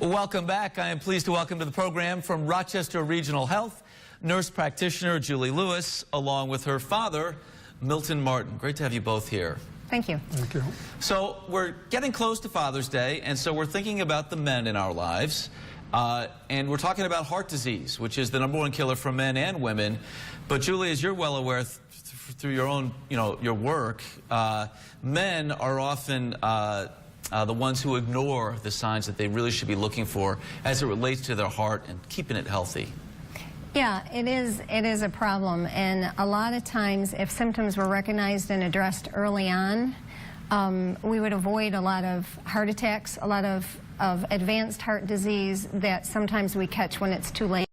Welcome back. I am pleased to welcome to the program from Rochester Regional Health, nurse practitioner Julie Lewis, along with her father, Milton Martin. Great to have you both here. Thank you. Thank you. So we're getting close to Father's Day, and so we're thinking about the men in our lives. And we're talking about heart disease, which is the #1 killer for men and women. But Julie, as you're well aware through your own, your work, men are often the ones who ignore the signs that they really should be looking for as it relates to their heart and keeping it healthy. Yeah, it is a problem, and a lot of times if symptoms were recognized and addressed early on, we would avoid a lot of heart attacks, a lot of advanced heart disease that sometimes we catch when it's too late.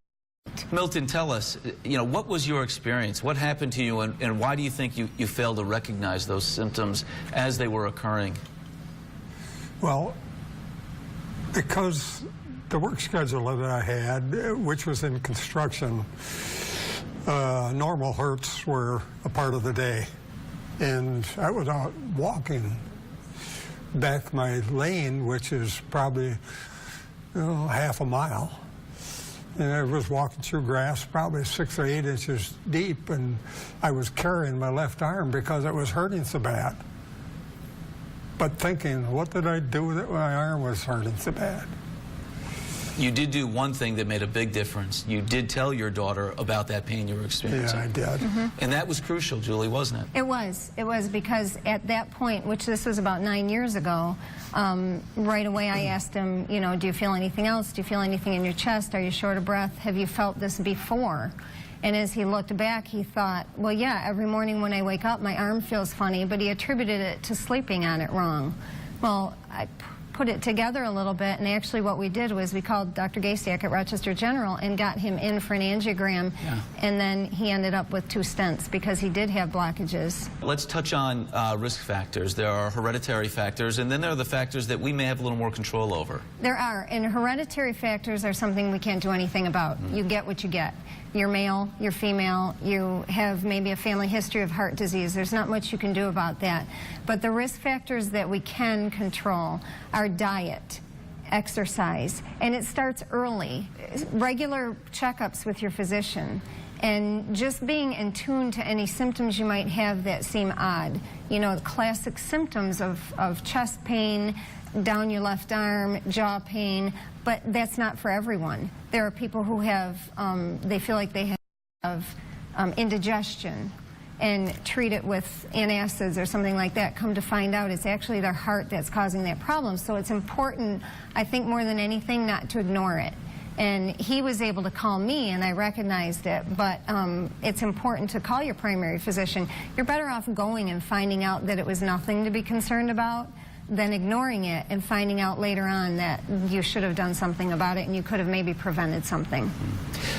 Milton, tell us, what was your experience? What happened to you, and why do you think you failed to recognize those symptoms as they were occurring? Well, because the work schedule that I had, which was in construction, normal hertz were a part of the day. And I was out walking back my lane, which is probably half a mile. And I was walking through grass probably 6 or 8 inches deep, and I was carrying my left arm because it was hurting so bad. But thinking, what did I do that my arm was hurting so bad? You did do one thing that made a big difference. You did tell your daughter about that pain you were experiencing. Yeah, I did. Mm-hmm. And that was crucial, Julie, wasn't it? It was because at that point, which this was about 9 years ago, right away I asked him, do you feel anything else? Do you feel anything in your chest? Are you short of breath? Have you felt this before? And as he looked back, he thought, well, yeah, every morning when I wake up, my arm feels funny, but he attributed it to sleeping on it wrong. Well, I put it together a little bit, and actually what we did was we called Dr. Gasiak at Rochester General and got him in for an angiogram, and then he ended up with 2 stents because he did have blockages. Let's touch on risk factors. There are hereditary factors, and then there are the factors that we may have a little more control over. There are, and hereditary factors are something we can't do anything about. You get what you get. You're male, you're female, you have maybe a family history of heart disease. There's not much you can do about that. But the risk factors that we can control are diet, exercise, and it starts early. Regular checkups with your physician, and just being in tune to any symptoms you might have that seem odd. The classic symptoms of chest pain, down your left arm, jaw pain, but that's not for everyone. There are people who have, they feel like they have indigestion and treat it with antacids or something like that. Come to find out it's actually their heart that's causing that problem. So it's important, I think more than anything, not to ignore it. And he was able to call me, and I recognized it, but it's important to call your primary physician. You're better off going and finding out that it was nothing to be concerned about than ignoring it and finding out later on that you should have done something about it and you could have maybe prevented something.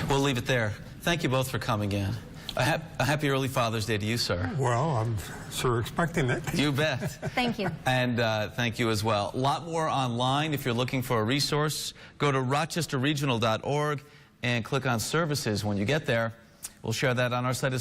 We'll leave it there. Thank you both for coming in. A happy early Father's Day to you, sir. Well, I'm sure expecting it. You bet. Thank you. And thank you as well. A lot more online. If you're looking for a resource, go to rochesterregional.org and click on services when you get there. We'll share that on our site as well.